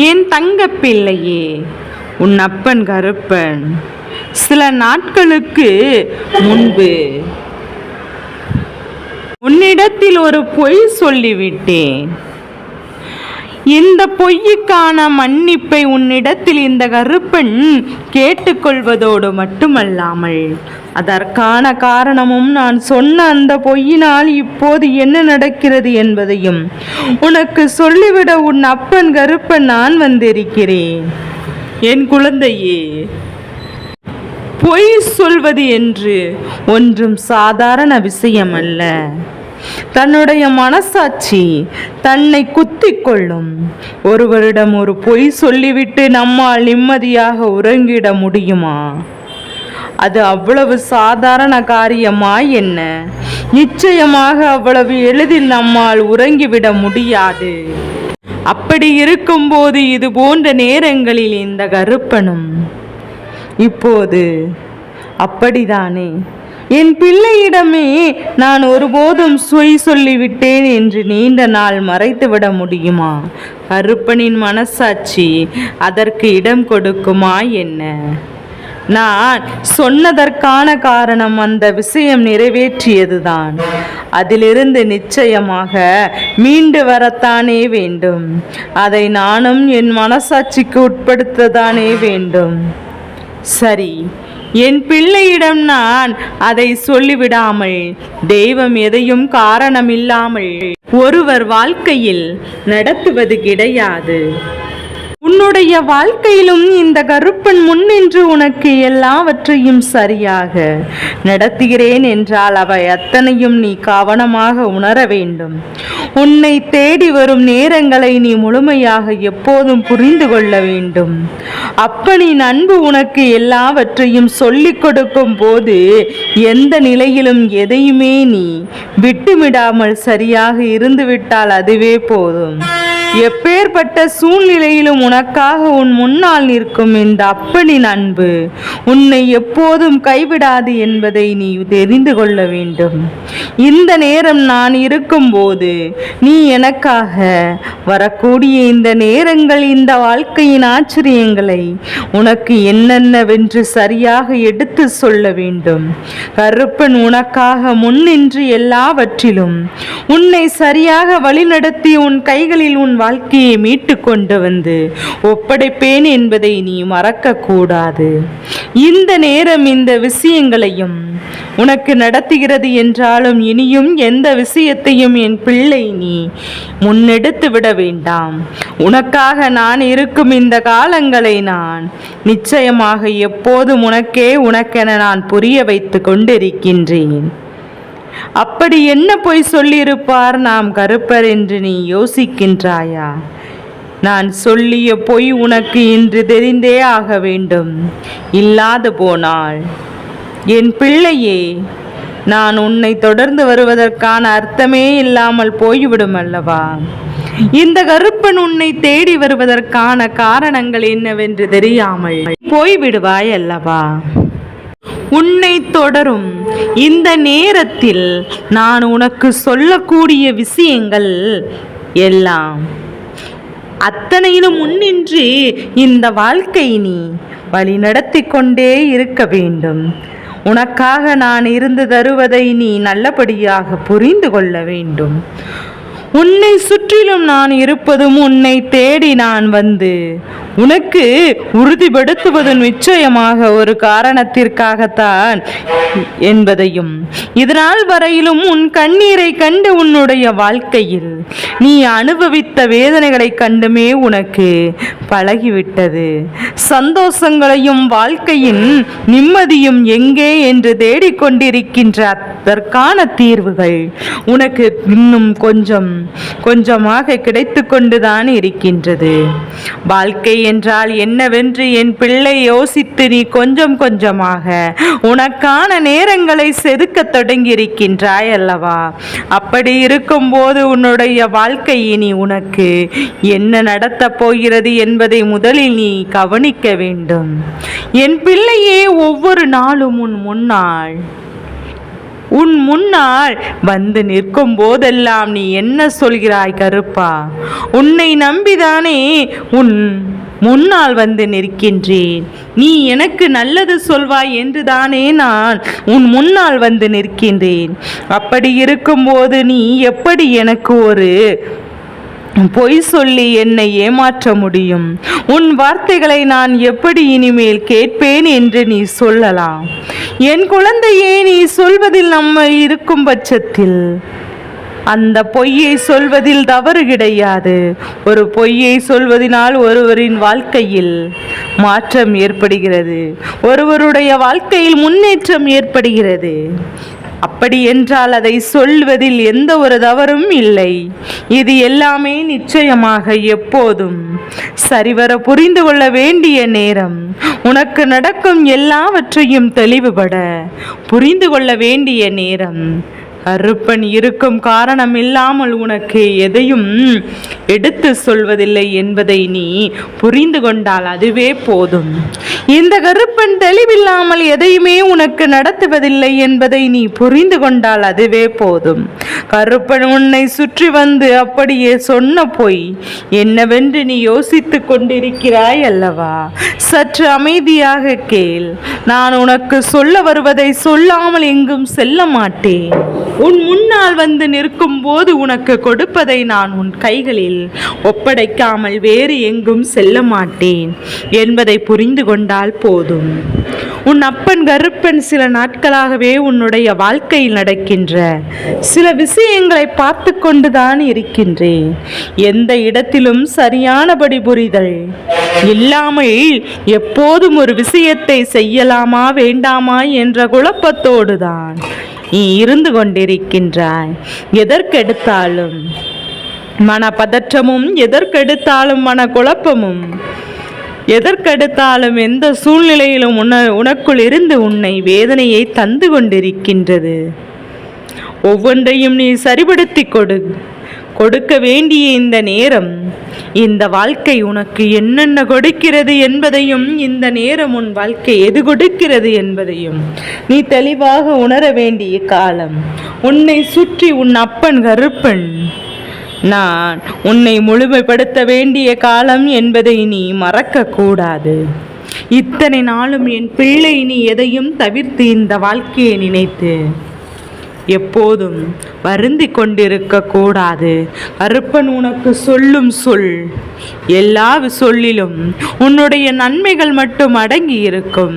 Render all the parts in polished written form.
என் தங்க பிள்ளையே, உன் அப்பன் கருப்பன் சில நாட்களுக்கு முன்பு உன்னிடத்தில் ஒரு பொய் சொல்லிவிட்டேன். இந்த பொய்யுக்கான மன்னிப்பை உன்னிடத்தில் இந்த கருப்பன் கேட்டுக்கொள்வதோடு மட்டுமல்லாமல் அதற்கான காரணமும் நான் சொன்ன அந்த பொய்யினால் இப்போது என்ன நடக்கிறது என்பதையும் உனக்கு சொல்லிவிட உன் அப்பன் கருப்பன் நான் வந்திருக்கிறேன். என் குழந்தையே, பொய் சொல்வது என்று ஒன்றும் சாதாரண விஷயம் அல்ல. தன்னுடைய மனசாட்சி தன்னை குத்திக் கொள்ளும். ஒருவரிடம் ஒரு பொய் சொல்லிவிட்டு நம்மால் நிம்மதியாக உறங்கிட முடியுமா? அது அவ்வளவு சாதாரண காரியமா என்ன? நிச்சயமாக அவ்வளவு எளிதில் நம்மால் உறங்கிவிட முடியாது. அப்படி இருக்கும்போது இது போன்ற நேரங்களில் இந்த கருப்பனும் இப்போது அப்படிதானே? என் பிள்ளையிடமே நான் ஒருபோதும் பொய் சொல்லிவிட்டேன் என்று நீண்ட நாள் மறைத்துவிட முடியுமா? கருப்பனின் மனசாட்சி அதற்கு இடம் கொடுக்குமா என்ன? நான் சொன்னதற்கான காரணம் அந்த விஷயம் நிறைவேற்றியதுதான். அதிலிருந்து நிச்சயமாக மீண்டு வரத்தானே வேண்டும். அதை நானும் என் மனசாட்சிக்கு உட்படுத்தத்தானே வேண்டும். சரி, என் பிள்ளையிடம் நான் அதை சொல்லிவிடாமல் தெய்வம் எதையும் காரணமில்லாமல் ஒருவர் வாழ்க்கையில் நடத்துவது கிடையாது. உன்னுடைய வாழ்க்கையிலும் இந்த கருப்பன் முன்னின்று உனக்கு எல்லாவற்றையும் சரியாக நடத்துகிறேன் என்றால் அவை அத்தனையும் நீ கவனமாக உணர வேண்டும். உன்னை தேடி வரும் நேரங்களை நீ முழுமையாக எப்போதும் புரிந்து கொள்ள வேண்டும். அப்பனின் அன்பு உனக்கு எல்லாவற்றையும் சொல்லிக் கொடுக்கும் போது எந்த நிலையிலும் எதையுமே நீ விட்டுவிடாமல் சரியாக இருந்துவிட்டால் அதுவே போதும். எப்பேற்பட்ட சூழ்நிலையிலும் உனக்காக உன் முன்னால் நிற்கும் இந்த அப்பனின் அன்பு உன்னை எப்போதும் கைவிடாது என்பதை நீ தெரிந்து கொள்ள வேண்டும். இந்த நேரம் நான் இருக்கும்போது நீ எனக்காக வரக்கூடிய இந்த நேரங்கள், இந்த வாழ்க்கையின் ஆச்சரியங்களை உனக்கு என்னென்னவென்று சரியாக எடுத்து சொல்ல வேண்டும். கருப்பன் உனக்காக முன்னின்று எல்லாவற்றிலும் உன்னை சரியாக வழிநடத்தி உன் கைகளில் உன் வாழ்க்கையை மீட்டு கொண்டு வந்து ஒப்படைப்பேன் என்பதை நீ மறக்க கூடாது. இந்த நேரம் இந்த விஷயங்களையும் உனக்கு நடத்துகிறது என்றாலும் இனியும் எந்த விஷயத்தையும் என் பிள்ளை நீ முன்னெடுத்து விட வேண்டாம். உனக்காக நான் இருக்கும் இந்த காலங்களை நான் நிச்சயமாக எப்போதும் உனக்கென நான் புரிய வைத்து கொண்டிருக்கின்றேன். அப்படி என்ன பொய் சொல்லியிருப்பார் நாம் கருப்பர் என்று நீ யோசிக்கின்றாயா? நான் சொல்லிய பொய் உனக்கு இன்று தெரிந்தே ஆக வேண்டும். இல்லாது போனால் என் பிள்ளையே, நான் உன்னை தொடர்ந்து வருவதற்கான அர்த்தமே இல்லாமல் போய்விடும் அல்லவா? இந்த கருப்பன் உன்னை தேடி வருவதற்கான காரணங்கள் என்னவென்று தெரியாமல் போய்விடுவாய் அல்லவா? உன்னை தொடரும் இந்த நேரத்தில் நான் உனக்கு சொல்லக்கூடிய விஷயங்கள் எல்லாம் அத்தனையிலும் முன்னின்று இந்த வாழ்க்கை நீ வழி நடத்தி கொண்டே இருக்க வேண்டும். உனக்காக நான் இருந்து தருவதை நீ நல்லபடியாக புரிந்து கொள்ள வேண்டும். உன்னை சுற்றிலும் நான் இருப்பதும் உன்னை தேடி நான் வந்து உனக்கு உறுதிப்படுத்துவது நிச்சயமாக ஒரு காரணத்திற்காகத்தான் என்பதையும், இதனால் வரையிலும் உன் கண்ணீரை கண்டு உன்னுடைய வாழ்க்கையில் நீ அனுபவித்த வேதனைகளை கண்டுமே உனக்கு பழகிவிட்டது. சந்தோஷங்களையும் வாழ்க்கையின் நிம்மதியும் எங்கே என்று தேடிக்கொண்டிருக்கின்ற அதற்கான தீர்வுகள் உனக்கு இன்னும் கொஞ்சமாக கிடைத்து கொண்டுதான் இருக்கின்றது. வாழ்க்கை என்றால் என்னவென்று என் பிள்ளை யோசித்து நீ கொஞ்சமாக உனக்கான நேரங்களை செதுக்க தொடங்கி இருக்கின்றாய் அல்லவா? அப்படி இருக்கும்போது உன்னுடைய வாழ்க்கை இனி உனக்கு என்ன நடத்தப் போகிறது என்பதை முதலில் நீ கவனிக்க வேண்டும். என் பிள்ளையே, ஒவ்வொரு நாளும் உன் முன்னால் உன் முன்னால் வந்து நிற்கும் போதெல்லாம் நீ என்ன சொல்கிறாய் கருப்பா? உன்னை நம்பிதானே உன் முன்னால் வந்து நிற்கின்றேன். நீ எனக்கு நல்லது சொல்வாய் என்றுதானே நான் உன் முன்னால் வந்து நிற்கின்றேன். அப்படி இருக்கும்போது நீ எப்படி எனக்கு ஒரு பொய் சொல்லி என்னை ஏமாற்ற முடியும்? உன் வார்த்தைகளை நான் எப்படி இனிமேல் கேட்பேன் என்று நீ சொல்லலாம்? என் குழந்தையே, நீ சொல்வதில் நம்ம இருக்கும் பட்சத்தில் அந்த பொய்யை சொல்வதில் தவறு கிடையாது. ஒரு பொய்யை சொல்வதனால் ஒருவரின் வாழ்க்கையில் மாற்றம் ஏற்படுகிறது, ஒருவருடைய வாழ்க்கையில் முன்னேற்றம் ஏற்படுகிறது. அப்படி என்றால் அதை சொல்வதில் எந்த ஒரு தவறும் இல்லை. இது எல்லாமே நிச்சயமாக எப்போதும் சரிவர புரிந்து கொள்ள வேண்டிய நேரம். உனக்கு நடக்கும் எல்லாவற்றையும் தெளிவுபட புரிந்து கொள்ள வேண்டிய நேரம். கருப்பன் இருக்கும் காரணம் இல்லாமல் உனக்கு எதையும் எடுத்து சொல்வதில்லை என்பதை நீ புரிந்து கொண்டால் அதுவே போதும். இந்த கருப்பன் தெளிவில்லாமல் எதையுமே உனக்கு நடத்துவதில்லை என்பதை நீ புரிந்து கொண்டால் அதுவே போதும். கருப்பன் உன்னை சுற்றி வந்து அப்படியே சொன்ன பொய் என்னவென்று நீ யோசித்து கொண்டிருக்கிறாய் அல்லவா? சற்று அமைதியாக கேள். நான் உனக்கு சொல்ல வருவதை சொல்லாமல் எங்கும் செல்ல மாட்டேன். உன் முன்னால் வந்து நிற்கும் போது உனக்கு கொடுப்பதை நான் உன் கைகளில் ஒப்படைக்காமல் வேறு எங்கும் செல்ல மாட்டேன் என்பதை புரிந்து கொண்டால் போதும். உன் அப்பன் கருப்பன் சில நாட்களாகவே உன்னுடைய வாழ்க்கையில் நடக்கின்ற சில விஷயங்களை பார்த்து கொண்டுதான் இருக்கின்றேன். எந்த இடத்திலும் சரியானபடி புரிதல் இல்லாமல் எப்போதும் ஒரு விஷயத்தை செய்யலாமா வேண்டாமா என்ற குழப்பத்தோடுதான் நீ இருந்து கொண்டிருக்கின்றாய். எதற்கெடுத்தாலும் மனப்பதற்றமும், எதற்கெடுத்தாலும் மனக்குழப்பமும், எதற்கெடுத்தாலும் எந்த சூழ்நிலையிலும் உனக்குள் இருந்து உன்னை வேதனையை தந்து கொண்டிருக்கின்றது. ஒவ்வொன்றையும் நீ சரிபடுத்தி கொடுக்க வேண்டிய இந்த நேரம். இந்த வாழ்க்கை உனக்கு என்னென்ன கொடுக்கிறது என்பதையும், இந்த நேரம் உன் வாழ்க்கை எது கொடுக்கிறது என்பதையும் நீ தெளிவாக உணர வேண்டிய காலம். உன்னை சுற்றி உன் அப்பன் கருப்பன் நான் உன்னை முழுமைப்படுத்த வேண்டிய காலம் என்பதை நீ மறக்க கூடாது. இத்தனை நாளும் என் பிள்ளை நீ எதையும் தவிர்த்து இந்த வாழ்க்கையை நினைத்து எப்போதும் வருந்தி கொண்டிருக்க கூடாது. கருப்பன் உனக்கு சொல்லும் சொல் எல்லா சொல்லிலும் உன்னுடைய நன்மைகள் மட்டும் அடங்கி இருக்கும்.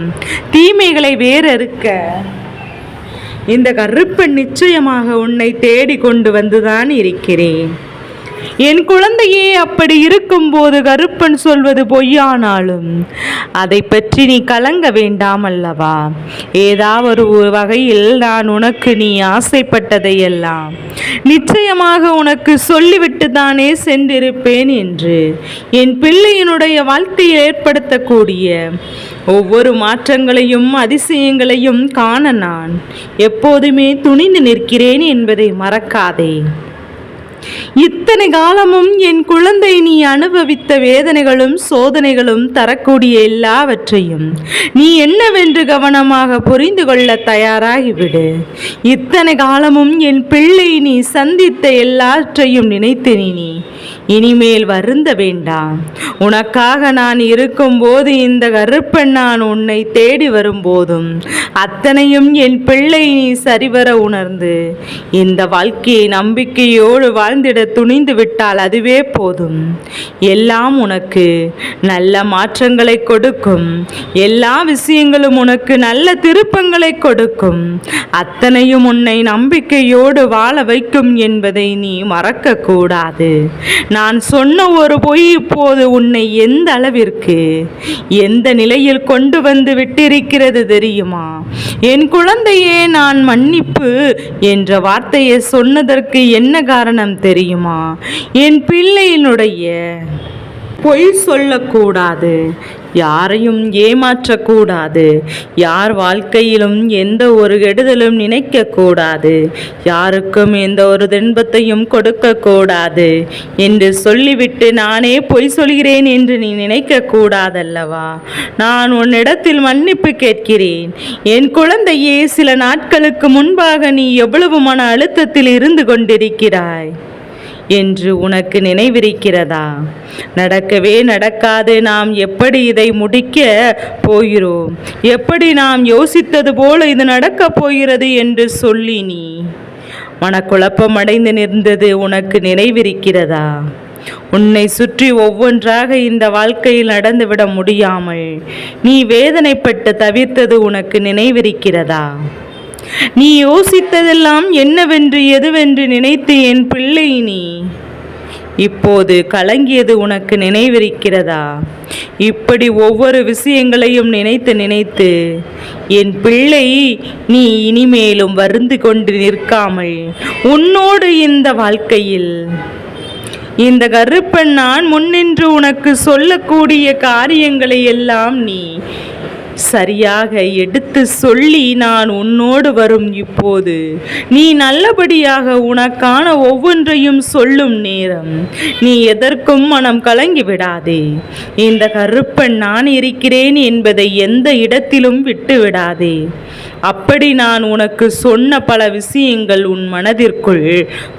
தீமைகளை வேறறுக்க இந்த கருப்பன் நிச்சயமாக உன்னை தேடி கொண்டு வந்துதான் இருக்கிறேன். என் குழந்தையே, அப்படி இருக்கும்போது கருப்பன் சொல்வது பொய்யானாலும் அதை பற்றி நீ கலங்க வேண்டாம் அல்லவா? ஏதாவது ஒரு வகையில் நான் உனக்கு நீ ஆசைப்பட்டதையெல்லாம் நிச்சயமாக உனக்கு சொல்லிவிட்டு தானே சென்றிருப்பேன் என்று. என் பிள்ளையினுடைய வாழ்க்கையில் ஏற்படுத்தக்கூடிய ஒவ்வொரு மாற்றங்களையும் அதிசயங்களையும் காண நான் எப்போதுமே துணிந்து நிற்கிறேன் என்பதை மறக்காதே. இத்தனை காலமும் என் குழந்தை நீ அனுபவித்த வேதனைகளும் சோதனைகளும் தரக்கூடிய எல்லாவற்றையும் நீ என்னவென்று கவனமாக புரிந்து கொள்ள தயாராகிவிடு. இத்தனை காலமும் என் பிள்ளை நீ சந்தித்த எல்லாவற்றையும் நினைத்து நீ இனிமேல் வருந்த வேண்டாம். உனக்காக நான் இருக்கும்போது, இந்த கருப்பன் நான் உன்னை தேடி வரும்போதும் அத்தனையும் என் பிள்ளை நீ சரிவர உணர்ந்து இந்த வாழ்க்கையை நம்பிக்கையோடு வாழ்ந்திட துணிந்து விட்டால் அதுவே போதும். எல்லாம் உனக்கு நல்ல மாற்றங்களை கொடுக்கும். எல்லா விஷயங்களும் உனக்கு நல்ல திருப்பங்களை கொடுக்கும். அத்தனையும் உன்னை நம்பிக்கையோடு வாழ வைக்கும் என்பதை நீ மறக்க கூடாது. நான் சொன்ன ஒரு பொய் இப்போது உன்னை எந்த அளவிற்கு எந்த நிலையில் கொண்டு வந்து விட்டிருக்கிறது தெரியுமா? என் குழந்தையே, நான் மன்னிப்பு என்ற வார்த்தையை சொன்னதற்கு என்ன காரணம் தெரியுமா? என் பிள்ளையினுடைய பொய் சொல்லக்கூடாது, யாரையும் ஏமாற்றக்கூடாது, யார் வாழ்க்கையிலும் எந்த ஒரு கெடுதலும் நினைக்கக்கூடாது, யாருக்கும் எந்த ஒரு துன்பத்தையும் கொடுக்கக்கூடாது என்று சொல்லிவிட்டு நானே பொய் சொல்கிறேன் என்று நீ நினைக்க கூடாதல்லவா? நான் உன்னிடத்தில் மன்னிப்பு கேட்கிறேன். என் குழந்தையே, சில நாட்களுக்கு முன்பாக நீ எவ்வளவு மன அழுத்தத்தில் இருந்து கொண்டிருக்கிறாய் என்று உனக்கு நினைவிருக்கிறதா? நடக்கவே நடக்காது. நாம் எப்படி இதை முடிக்க போகிறோம், எப்படி நாம் யோசித்தது போல இது நடக்கப் போகிறது என்று சொல்லி நீ மனக்குழப்பம் அடைந்து நின்றது உனக்கு நினைவிருக்கிறதா? உன்னை சுற்றி ஒவ்வொன்றாக இந்த வாழ்க்கையில் நடந்துவிட முடியாமல் நீ வேதனைப்பட்டு தவிர்த்தது உனக்கு நினைவிருக்கிறதா? நீ யோசித்ததெல்லாம் என்னவென்று எதுவென்று நினைத்து என் பிள்ளை நீ இப்போது கலங்கியது உனக்கு நினைவிருக்கிறதா? இப்படி ஒவ்வொரு விஷயங்களையும் நினைத்து நினைத்து என் பிள்ளை நீ இனிமேலும் வருந்து கொண்டு நிற்காமல் உன்னோடு இந்த வாழ்க்கையில் இந்த கருப்பன் நான் முன்னின்று உனக்கு சொல்லக்கூடிய காரியங்களை எல்லாம் நீ சரியாக எடுத்து சொல்லி நான் உன்னோடு வரும் இப்போது நீ நல்லபடியாக உனக்கான ஒவ்வொன்றையும் சொல்லும் நேரம். நீ எதற்கும் மனம் கலங்கி விடாதே. இந்த கருப்பன் நான் இருக்கிறேன் என்பதை எந்த இடத்திலும் விட்டு விடாதே. அப்படி நான் உனக்கு சொன்ன பல விஷயங்கள் உன் மனதிற்குள்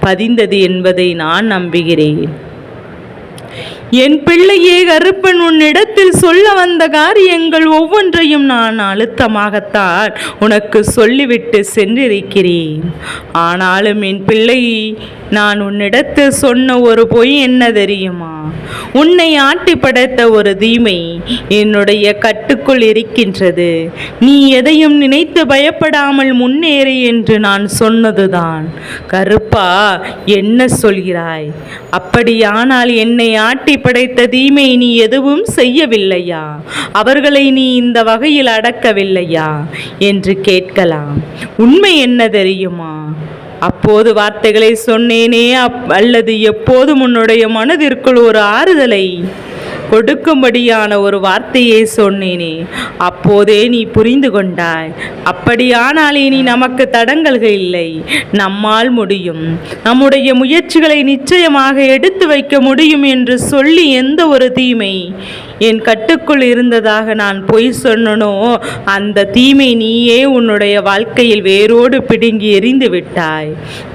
பதிந்தது என்பதை நான் நம்புகிறேன். என் பிள்ளையே, கருப்பன் உன்னிடத்தில் சொல்ல வந்த காரியங்கள் ஒவ்வொன்றையும் நான் அழுத்தமாகத்தான் உனக்கு சொல்லிவிட்டு சென்றிருக்கிறேன். ஆனாலும் என் பிள்ளை, நான் உன்னிடத்தில் சொன்ன ஒரு பொய் என்ன தெரியுமா? உன்னை ஆட்டி படைத்த ஒரு தீமை என்னுடைய கட்டுக்குள் இருக்கின்றது. நீ எதையும் நினைத்து பயப்படாமல் முன்னேறு என்று நான் சொன்னதுதான். கருப்பா, என்ன சொல்கிறாய்? அப்படியானால் என்னை ஆட்டி படைத்த தீமை நீ எதுவும் செய்யவில்லையா? அவர்களை நீ இந்த வகையில் அடக்கவில்லையா என்று கேட்கலாம். உண்மை என்ன தெரியுமா? அப்போது வார்த்தைகளை சொன்னேனே, அல்லது எப்போதும் உன்னுடைய மனதிற்குள் ஒரு ஆறுதலை கொடுக்கும்படியான ஒரு வார்த்தையை சொன்னேனே, அப்போதே நீ புரிந்து கொண்டாய். அப்படியானால் இனி நமக்கு தடங்கல்கள் இல்லை. நம்மால் முடியும். நம்முடைய முயற்சிகளை நிச்சயமாக எடுத்து வைக்க முடியும் என்று சொல்லி எந்த ஒரு தீமை என் கட்டுக்குள் இருந்ததாக நான் பொய் சொன்னனோ, அந்த தீமை நீயே உன்னுடைய வாழ்க்கையில் வேரோடு பிடுங்கி எறிந்து விட்டாய்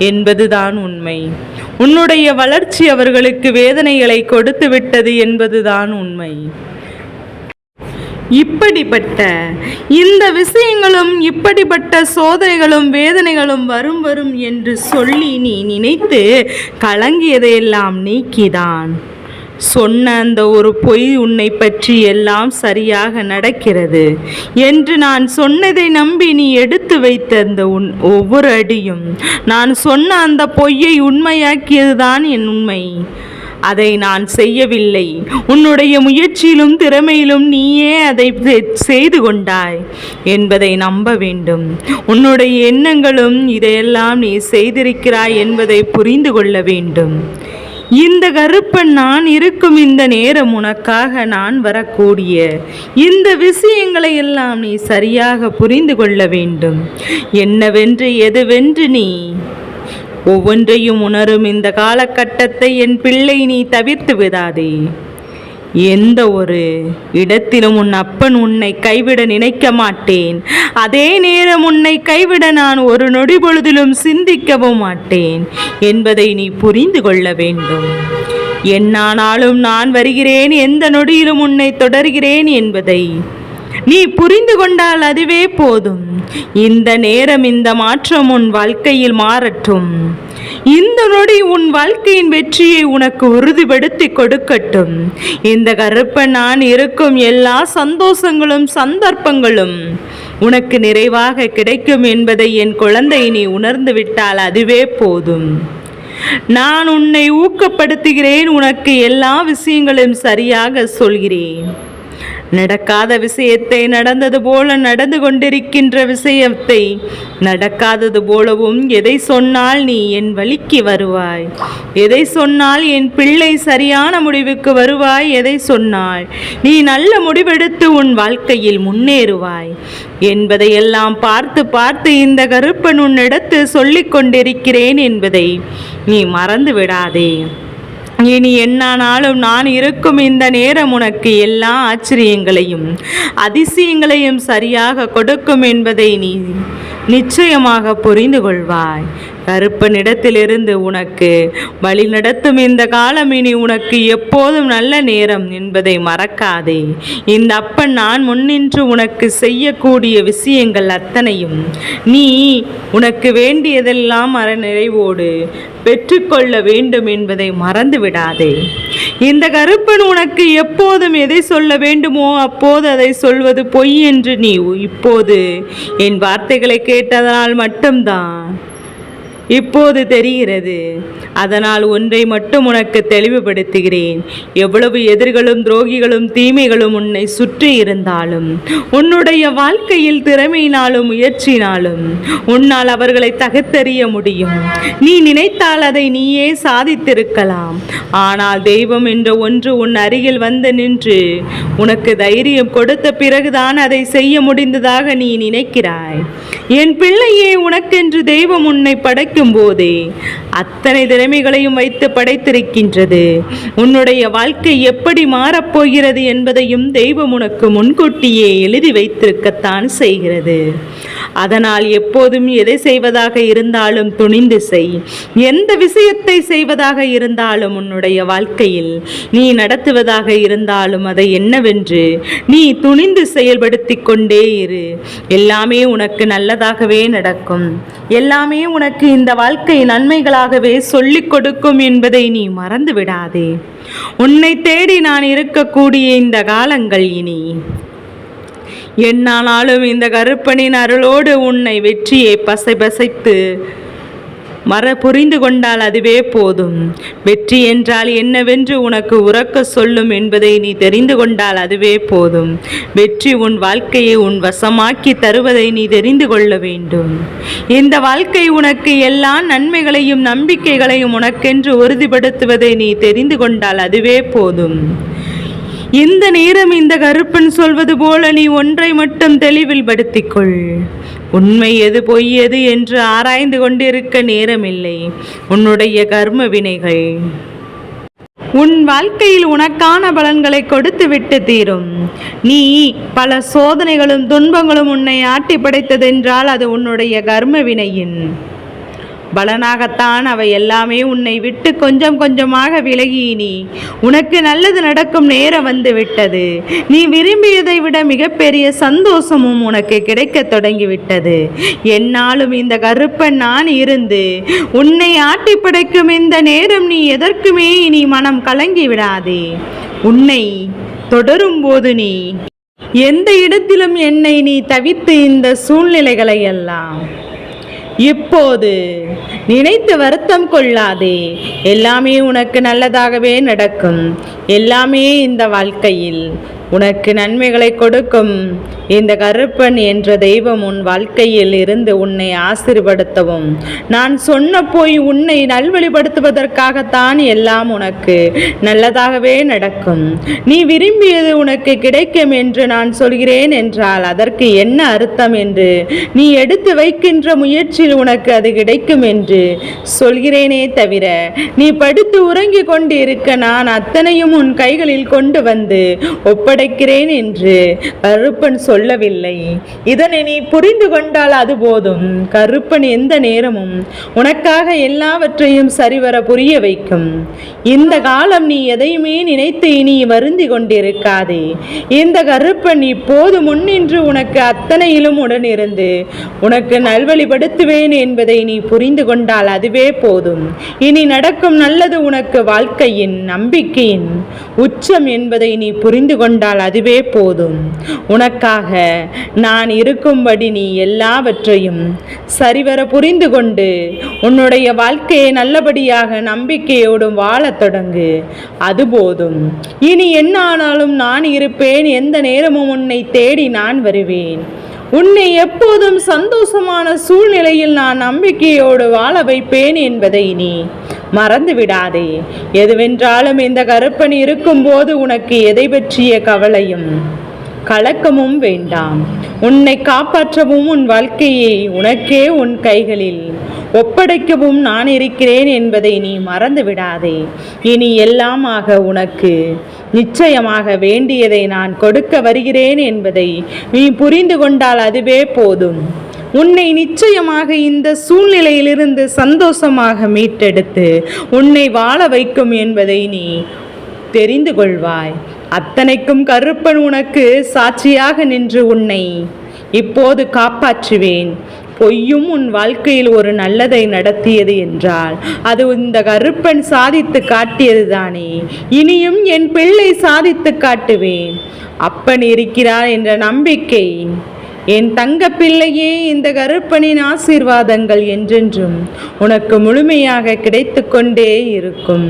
என்பதுதான் உண்மை. உன்னுடைய வளர்ச்சி அவர்களுக்கு வேதனைகளை கொடுத்து விட்டது என்பதுதான் உண்மை. இப்படிப்பட்ட இந்த விஷயங்களும் இப்படிப்பட்ட சோதனைகளும் வேதனைகளும் வரும் என்று சொல்லி நீ நினைத்து கலங்கியதையெல்லாம் நீக்கிதான் சொன்ன அந்த ஒரு பொய் உன்னை பற்றி எல்லாம் சரியாக நடக்கிறது என்று நான் சொன்னதை நம்பி நீ எடுத்து வைத்த அந்த ஒவ்வொரு அடியும் நான் சொன்ன அந்த பொய்யை உண்மையாக்கியதுதான் என் உண்மை. அதை நான் செய்யவில்லை. உன்னுடைய முயற்சியிலும் திறமையிலும் நீயே அதை செய்து கொண்டாய் என்பதை நம்ப வேண்டும். உன்னுடைய எண்ணங்களும் இதையெல்லாம் நீ செய்திருக்கிறாய் என்பதை புரிந்து கொள்ள வேண்டும். இந்த கருப்பன் நான் இருக்கும் இந்த நேரம் உனக்காக நான் வரக்கூடிய இந்த விஷயங்களை எல்லாம் நீ சரியாக புரிந்து கொள்ள வேண்டும். என்னவென்று எதுவென்று நீ ஒவ்வொன்றையும் உணரும் இந்த காலகட்டத்தை என் பிள்ளை நீ தவிர்த்து விடாதே. எந்த ஒரு இடத்திலும் உன் அப்பன் உன்னை கைவிட நினைக்க மாட்டேன். அதே நேரம் உன்னை கைவிட நான் ஒரு நொடி பொழுதிலும் சிந்திக்கவும் மாட்டேன் என்பதை நீ புரிந்து கொள்ள வேண்டும். என்னானாலும் நான் வருகிறேன், எந்த நொடியிலும் உன்னை தொடர்கிறேன் என்பதை நீ புரிந்து கொண்டால் அதுவே போதும். இந்த நேரம் இந்த மாற்றம் உன் வாழ்க்கையில் மாறட்டும். இந்த நொடி உன் வாழ்க்கையின் வெற்றியை உனக்கு உறுதிப்படுத்தி கொடுக்கட்டும். இந்த கருப்பன் நான் இருக்கும் எல்லா சந்தோஷங்களும் சந்தர்ப்பங்களும் உனக்கு நிறைவாக கிடைக்கும் என்பதை என் குழந்தை நீ உணர்ந்து விட்டால் அதுவே போதும். நான் உன்னை ஊக்கப்படுத்துகிறேன். உனக்கு எல்லா விஷயங்களும் சரியாக சொல்கிறேன். நடக்காத விஷயத்தை நடந்தது போல நடந்து கொண்டிருக்கின்ற விஷயத்தை நடக்காதது போலவும் எதை சொன்னால் நீ என் வழிக்கு வருவாய், எதை சொன்னால் என் பிள்ளை சரியான முடிவுக்கு வருவாய், எதை சொன்னால் நீ நல்ல முடிவெடுத்து உன் வாழ்க்கையில் முன்னேறுவாய் என்பதையெல்லாம் பார்த்து பார்த்து இந்த கருப்பன் உன்னிடத்து சொல்லிக் கொண்டிருக்கிறேன் என்பதை நீ மறந்து விடாதே. இனி என்னானாலும் நான் இருக்கும் இந்த நேரம் உனக்கு எல்லா ஆச்சரியங்களையும் அதிசயங்களையும் சரியாக கொடுக்கும் என்பதை நீ நிச்சயமாக புரிந்து கொள்வாய். கருப்பனிடத்திலிருந்து உனக்கு வழி நடத்தும் இந்த காலம் இனி உனக்கு எப்போதும் நல்ல நேரம் என்பதை மறக்காதே. இந்த அப்பன் நான் முன்னின்று உனக்கு செய்யக்கூடிய விஷயங்கள் அத்தனையும் நீ உனக்கு வேண்டியதெல்லாம் நிறைவோடு பெற்றுக்கொள்ள வேண்டும் என்பதை மறந்து விடாதே. இந்த கருப்பன் உனக்கு எப்போதும் எதை சொல்ல வேண்டுமோ அப்போது அதை சொல்வது பொய் என்று நீ இப்போது என் வார்த்தைகளை கேட்டதனால் மட்டும்தான் இப்போது தெரிகிறது. அதனால் ஒன்றை மட்டும் உனக்கு தெளிவுபடுத்துகிறேன். எவ்வளவு எதிர்களும் துரோகிகளும் தீமைகளும் உன்னை சுற்றி இருந்தாலும் உன்னுடைய வாழ்க்கையில் திறமையினாலும் முயற்சினாலும் உன்னால் அவர்களை தகர்த்தெறிய முடியும். நீ நினைத்தால் அதை நீயே சாதித்திருக்கலாம். ஆனால் தெய்வம் என்ற ஒன்று உன் அருகில் வந்து நின்று உனக்கு தைரியம் கொடுத்த பிறகுதான் அதை செய்ய முடிந்ததாக நீ நினைக்கிறாய். என் பிள்ளையே, உனக்கென்று தெய்வம் உன்னை படைக்கும் போதே அத்தனை திறமைகளையும் வைத்து படைத்திருக்கின்றது. உன்னுடைய வாழ்க்கை எப்படி மாறப்போகிறது என்பதையும் தெய்வம் உனக்கு முன்கூட்டியே எழுதி வைத்திருக்கத்தான் செய்கிறது. அதனால் எப்போதும் எதை செய்வதாக இருந்தாலும் துணிந்து செய். எந்த விஷயத்தை செய்வதாக இருந்தாலும் உன்னுடைய வாழ்க்கையில் நீ நடத்துவதாக இருந்தாலும் அதை என்னவென்று நீ துணிந்து செயல்படுத்தி கொண்டே இரு. எல்லாமே உனக்கு நல்லதாகவே நடக்கும். எல்லாமே உனக்கு இந்த வாழ்க்கை நன்மைகளாகவே சொல்லிக் கொடுக்கும் என்பதை நீ மறந்து விடாதே. உன்னை தேடி நான் இருக்கக்கூடிய இந்த காலங்கள் இனி என்னானாலும் இந்த கருப்பனின் அருளோடு உன்னை வெற்றியை பசைத்து புரிந்து கொண்டால் அதுவே போதும். வெற்றி என்றால் என்னவென்று உனக்கு உறக்க சொல்லும் என்பதை நீ தெரிந்து கொண்டால் அதுவே போதும். வெற்றி உன் வாழ்க்கையை உன் வசமாக்கி தருவதை நீ தெரிந்து கொள்ள வேண்டும். இந்த வாழ்க்கை உனக்கு எல்லா நன்மைகளையும் நம்பிக்கைகளையும் உனக்கென்று உறுதிப்படுத்துவதை நீ தெரிந்து கொண்டால் அதுவே போதும். இந்த நேரம் இந்த கருப்பன் சொல்வது போல நீ ஒன்றை மட்டும் தெளிவில் படுத்திக்கொள். உண்மை எது பொய் எது என்று ஆராய்ந்து கொண்டிருக்க நேரமில்லை. உன்னுடைய கர்ம வினைகள் உன் வாழ்க்கையில் உனக்கான பலன்களை கொடுத்து விட்டு தீரும். நீ பல சோதனைகளும் துன்பங்களும் உன்னை ஆட்டி படைத்ததென்றால் அது உன்னுடைய கர்ம வினையின் பலனாகத்தான். அவை எல்லாமே உன்னை விட்டு கொஞ்சம் கொஞ்சமாக விலகி நீ உனக்கு நல்லது நடக்கும் நேரம் வந்து விட்டது. நீ விரும்பியதை விட மிகப்பெரிய சந்தோஷமும் உனக்கு கிடைக்க தொடங்கிவிட்டது. என்னாலும் இந்த கருப்பன் நான் இருந்து உன்னை ஆட்டி படைக்கும் இந்த நேரம் நீ எதற்குமே இனி மனம் கலங்கி விடாதே. உன்னை தொடரும் போது நீ எந்த இடத்திலும் என்னை நீ தவித்து இந்த சூழ்நிலைகளை எல்லாம் இப்போது நினைத்து வருத்தம் கொள்ளாதே. எல்லாமே உனக்கு நல்லதாகவே நடக்கும். எல்லாமே இந்த வாழ்க்கையில் உனக்கு நன்மைகளை கொடுக்கும். இந்த கருப்பன் என்ற தெய்வம் உன் வாழ்க்கையில் இருந்து உன்னை ஆசீர்வதிக்கவும் நான் சொன்ன போய் உன்னை நல்வழிப்படுத்துவதற்காகத்தான் எல்லாம் உனக்கு நல்லதாகவே நடக்கும். நீ விரும்பியது உனக்கு கிடைக்கும் என்று நான் சொல்கிறேன் என்றால் அதற்கு என்ன அர்த்தம் என்று நீ எடுத்து வைக்கின்ற முயற்சியில் உனக்கு அது கிடைக்கும் என்று சொல்கிறேனே தவிர நீ படுத்து உறங்கிக் கொண்டு இருக்க நான் அத்தனையும் உன் கைகளில் கொண்டு வந்து ஒப்படைக்கிறேன் என்று கருப்பன் சொல்லவில்லை. இதனை நீ புரிந்து கொண்டால் அது போதும். கருப்பன் எந்த நேரமும் உனக்காக எல்லாவற்றையும் சரிவர புரிய வைக்கும். இந்த காலம் நீ எதையுமே நினைத்து இனி வருந்தி கொண்டிருக்காதே. இந்த கருப்பன் இப்போது முன்னின்று உனக்கு அத்தனையிலும் உடனிருந்து உனக்கு நல்வழிப்படுத்துவேன் இருப்பேன் என்பதை நீ புரிந்து கொண்டால் அதுவே போதும். இனி நடக்கும் நல்லது உனக்கு வாழ்க்கையின் நம்பிக்கையின் உச்சம் என்பதை நீ புரிந்து கொண்டால் அதுவே போதும். உனக்காக நான் இருக்கும்படி நீ எல்லாவற்றையும் சரிவர புரிந்து கொண்டு உன்னுடைய வாழ்க்கையை நல்லபடியாக நம்பிக்கையோடும் வாழத் தொடங்கு. அது போதும். இனி என்ன ஆனாலும் நான் இருப்பேன். எந்த நேரமும் உன்னை தேடி நான் வருவேன். உன்னை எப்போதும் சந்தோஷமான சூழ்நிலையில் நான் நம்பிக்கையோடு வாழ வைப்பேன் என்பதை நீ மறந்து விடாதே. எதுவென்றாலும் இந்த கருப்பன் இருக்கும்போது உனக்கு எதை பற்றிய கவலையும் கலக்கமும் வேண்டாம். உன்னை காப்பாற்றவும் உன் வாழ்க்கையை உனக்கே உன் கைகளில் ஒப்படைக்கவும் நான் இருக்கிறேன் என்பதை நீ மறந்து விடாதே. இனி எல்லாமாக உனக்கு நிச்சயமாக வேண்டியதை நான் கொடுக்க வருகிறேன் என்பதை நீ புரிந்து கொண்டால் அதுவே போதும். உன்னை நிச்சயமாக இந்த சூழ்நிலையிலிருந்து சந்தோஷமாக மீட்டெடுத்து உன்னை வாழ வைக்கும் என்பதை நீ தெரிந்து கொள்வாய். அத்தனைக்கும் கருப்பன் உனக்கு சாட்சியாக நின்று உன்னை இப்போது காப்பாற்றுவேன். பொய்யும் உன் வாழ்க்கையில் ஒரு நல்லதை நடத்தியது என்றால் அது இந்த கருப்பன் சாதித்து காட்டியது தானே. இனியும் என் பிள்ளை சாதித்து காட்டுவேன். அப்பன் இருக்கிறார் என்ற நம்பிக்கை என் தங்க பிள்ளையே. இந்த கருப்பனின் ஆசீர்வாதங்கள் என்றென்றும் உனக்கு முழுமையாக கிடைத்து கொண்டே இருக்கும்.